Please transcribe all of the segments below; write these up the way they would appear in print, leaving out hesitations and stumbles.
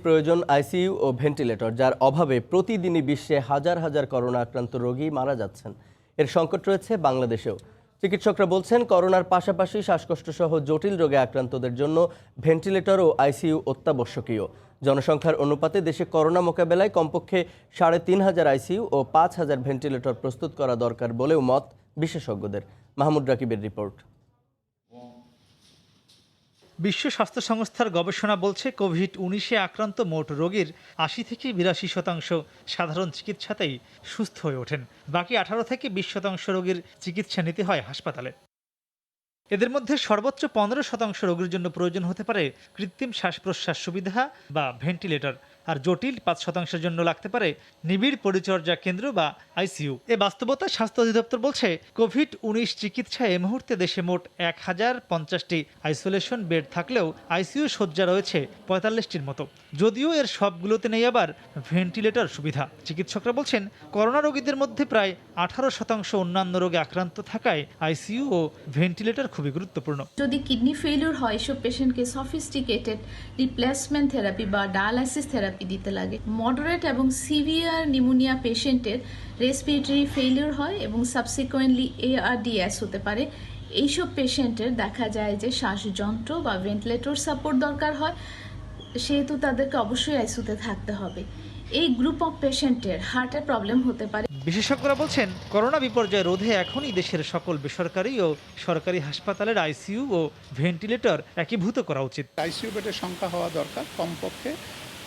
প্রয়োজন আইসিইউ ও ভেন্টিলেটর, যার অভাবে প্রতিদিনই বিশ্বে হাজার হাজার করোনা আক্রান্ত রোগী মারা যাচ্ছেন। এর সংকট রয়েছে বাংলাদেশেও। চিকিৎসকরা বলছেন, করোনার পাশাপাশি শ্বাসকষ্ট সহ জটিল রোগে আক্রান্তদের জন্য ভেন্টিলেটর ও আইসিইউ অত্যাবশ্যকীয়। জনসংখ্যার অনুপাতে দেশে করোনা মোকাবেলায় কমপক্ষে ৩৫০০ আইসিইউ ও ৫০০০ ভেন্টিলেটর প্রস্তুত করা দরকার বলেও মত বিশেষজ্ঞদের। মাহমুদ রাকিবের রিপোর্ট। বিশ্ব স্বাস্থ্য সংস্থার গবেষণা বলছে, কোভিড-19-এ আক্রান্ত মোট রোগীর ৮০ থেকে ৮২% সাধারণ চিকিৎসাতেই সুস্থ হয়ে ওঠেন। বাকি ১৮ থেকে ২০% রোগীর চিকিৎসা নিতে হয় হাসপাতালে। এদের মধ্যে সর্বোচ্চ ১৫% রোগীর জন্য প্রয়োজন হতে পারে কৃত্রিম শ্বাস প্রশ্বাস সুবিধা বা ভেন্টিলেটর, আর জটিল ৫%-এর জন্য লাগতে পারে নিবিড় পরিচর্যা কেন্দ্র বা আইসিইউ। এ বাস্তবতায় স্বাস্থ্য অধিদপ্তর বলছে, কোভিড-19 চিকিৎসায় এই মুহূর্তে দেশে মোট ১০৫০টি আইসোলেশন বেড থাকলেও আইসিইউ শয্যা রয়েছে ৪৫টির মতো। যদিও এর সবগুলোতে নেই আবার ভেন্টিলেটর সুবিধা। চিকিৎসকরা বলছেন, করোনা রোগীদের মধ্যে প্রায় ১৮% অন্যান্য রোগে আক্রান্ত থাকায় আইসিইউ ও ভেন্টিলেটর খুবই গুরুত্বপূর্ণ। যদি কিডনি ফেলিওর হয়, এসব পেশেন্টকে সফিস্টিকেটেড রিপ্লেসমেন্ট থেরাপি বা ডায়ালাইসিস থেরাপি দিতে লাগে। মডারেট এবং সিভিয়ার নিউমোনিয়া পেশেন্টের রেসপিরেটরি ফেলিওর হয় এবং সাবসিকুয়েন্টলি ARDS হতে পারে। এইসব পেশেন্টের দেখা যায় যে শ্বাসযন্ত্র বা ভেন্টিলেটর সাপোর্ট দরকার হয়, সেহেতু তাদেরকে অবশ্যই আইসিইউতে থাকতে হবে। এই গ্রুপ অফ পেশেন্টের হার্টের প্রবলেম হতে পারে। বিশেষজ্ঞরা বলছেন, করোনা বিপর্যয় রোধে এখনই দেশের সকল বেসরকারি ও সরকারি হাসপাতালের আইসিইউ ও ভেন্টিলেটর একীভূত করা উচিত। আইসিইউ বেডের সংখ্যা হওয়া দরকার কমপক্ষে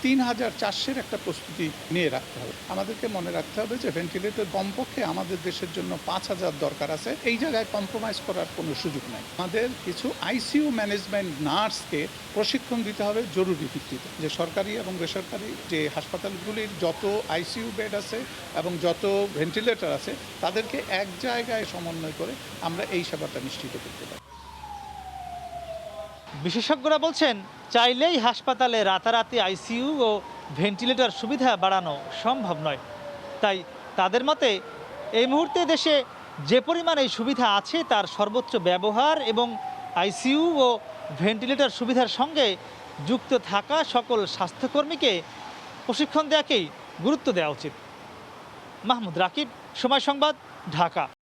৩,৪০০-এর একটা প্রস্তুতি নিয়ে রাখতে হবে। আমাদেরকে মনে রাখতে হবে যে ভেন্টিলেটর কমপক্ষে আমাদের দেশের জন্য ৫,০০০ দরকার আছে। এই জায়গায় কম্প্রোমাইজ করার কোনো সুযোগ নেই। আমাদের কিছু আইসিইউ ম্যানেজমেন্ট নার্সকে প্রশিক্ষণ দিতে হবে জরুরি ভিত্তিতে, যে সরকারি এবং বেসরকারি যে হাসপাতালগুলির যত আইসিইউ বেড আছে এবং যত ভেন্টিলেটর আছে, তাদেরকে এক জায়গায় সমন্বয় করে আমরা এই সেবাটা নিশ্চিত করতে পারি। বিশেষজ্ঞরা বলছেন, চাইলেই হাসপাতালে রাতারাতি আইসিইউ ও ভেন্টিলেটর সুবিধা বাড়ানো সম্ভব নয়। তাই তাদের মতে এই মুহূর্তে দেশে যে পরিমাণ এই সুবিধা আছে তার সর্বোচ্চ ব্যবহার এবং আইসিইউ ও ভেন্টিলেটর সুবিধার সঙ্গে যুক্ত থাকা সকল স্বাস্থ্যকর্মীকে প্রশিক্ষণ দেওয়াকেই গুরুত্ব দেওয়া উচিত। মাহমুদ রাকিব, সময় সংবাদ, ঢাকা।